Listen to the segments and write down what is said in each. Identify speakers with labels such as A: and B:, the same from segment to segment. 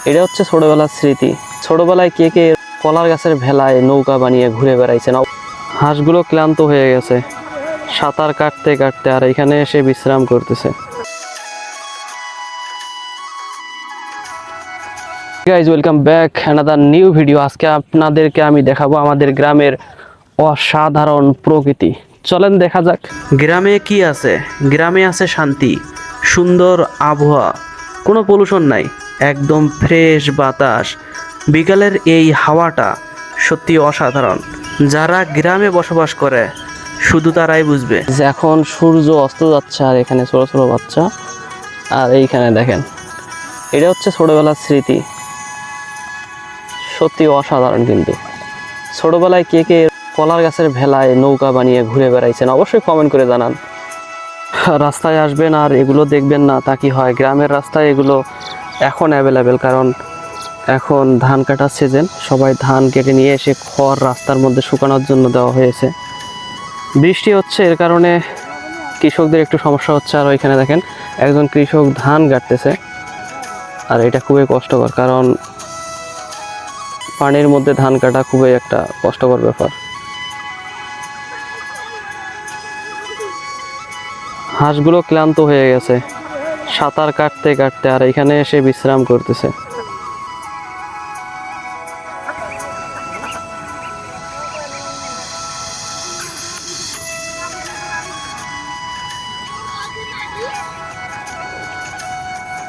A: এটা হচ্ছে ছোটবেলার স্মৃতি। ছোটবেলায় কে কে কলার গাছের ভেলায় নৌকা বানিয়ে ঘুরে বেড়াইছে না? হাঁসগুলো ক্লান্ত হয়ে গেছে সাঁতার কাটতে কাটতে, আর এখানে এসে বিশ্রাম করতেছে। Guys, welcome back another new video. আজকে আপনাদেরকে আমি দেখাবো আমাদের গ্রামের অসাধারণ প্রকৃতি। চলেন দেখা যাক গ্রামে কি আছে। গ্রামে আছে শান্তি, সুন্দর আবহাওয়া, কোনো পলিউশন নাই, একদম ফ্রেশ বাতাস। বিকালের এই হাওয়াটা সত্যি অসাধারণ। যারা গ্রামে বসবাস করে শুধু তারাই বুঝবে। এখন সূর্য অস্ত যাচ্ছে আর এখানে ছোট ছোট বাচ্চা, আর এইখানে দেখেন, এটা হচ্ছে ছোটবেলার স্মৃতি। সত্যি অসাধারণ। কিন্তু ছোটবেলায় কে কে কলার গাছের ভেলায় নৌকা বানিয়ে ঘুরে বেড়াইছেন অবশ্যই কমেন্ট করে জানান। রাস্তায় আসবেন আর এগুলো দেখবেন না তা কি হয়? গ্রামের রাস্তায় এগুলো এখন অ্যাভেলেবেল, কারণ এখন ধান কাটার সিজন। সবাই ধান কেটে নিয়ে এসে খড় রাস্তার মধ্যে শুকানোর জন্য দেওয়া হয়েছে। বৃষ্টি হচ্ছে, এর কারণে কৃষকদের একটু সমস্যা হচ্ছে। আর ওইখানে দেখেন একজন কৃষক ধান কাটতেছে, আর এটা খুবই কষ্টকর, কারণ পানির মধ্যে ধান কাটা খুবই একটা কষ্টকর ব্যাপার। হাঁসগুলো ক্লান্ত হয়ে গেছে সাঁতার কাটতে কাটতে, আর এখানে এসে বিশ্রাম করতেছে।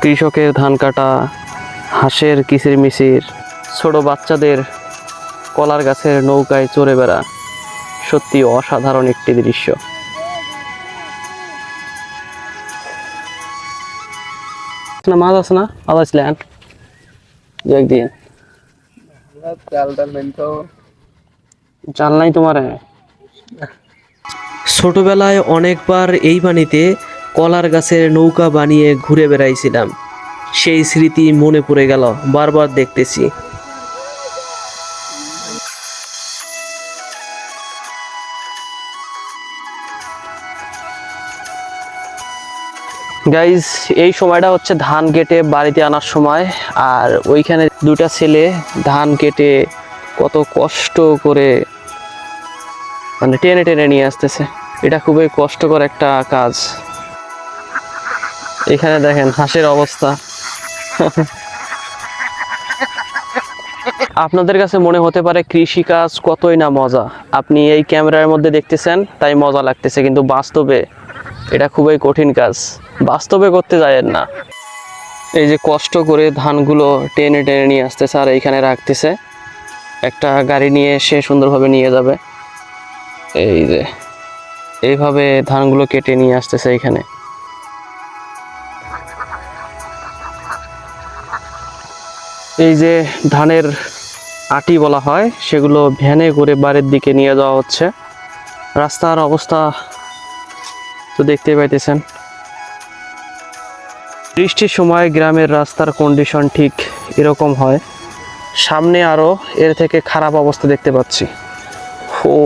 A: কৃষকের ধান কাটা, হাঁসের কিচিরমিচির, ছোট বাচ্চাদের কলার গাছের নৌকায় চড়ে বেড়া, সত্যি অসাধারণ একটি দৃশ্য। মাছ আছে না? মাছ আসলেন একদিন জাল নাই তোমার? ছোটবেলায় অনেকবার এই পানিতে কলার গাছের নৌকা বানিয়ে ঘুরে বেড়াইছিলাম। সেই স্মৃতি মনে পড়ে গেল, বারবার দেখতেছি। গাইজ, এই সময়টা হচ্ছে ধান কেটে বাড়িতে আনার সময়, আর ওইখানে দুটা ছেলে ধান কেটে কত কষ্ট করে মানে টেনে টেনে নিয়ে আসতেছে। এটা খুবই কষ্টকর একটা কাজ। এখানে দেখেন হাঁসের অবস্থা। আপনাদের কাছে মনে হতে পারে কৃষি কাজ কতই না মজা, আপনি এই ক্যামেরার মধ্যে দেখতেছেন তাই মজা লাগতেছে, কিন্তু বাস্তবে এটা খুবই কঠিন কাজ। বাস্তবে করতে যায়েন না। এই যে কষ্ট করে ধানগুলো টেনে টেনে নিয়ে আসতেছে আর এইখানে রাখতেছে, একটা গাড়ি নিয়ে এসে সুন্দরভাবে নিয়ে যাবে। এই যে এইভাবে ধানগুলো কেটে নিয়ে আসতেছে এইখানে। এই যে ধানের আটি বলা হয়, সেগুলো ভ্যানে করে বাড়ির দিকে নিয়ে যাওয়া হচ্ছে। রাস্তার অবস্থা তো দেখতেই পাইতেছেন। বৃষ্টির সময় গ্রামের রাস্তার কন্ডিশন ঠিক এরকম হয়। সামনে আরো এর থেকে খারাপ অবস্থা দেখতে পাচ্ছি। ও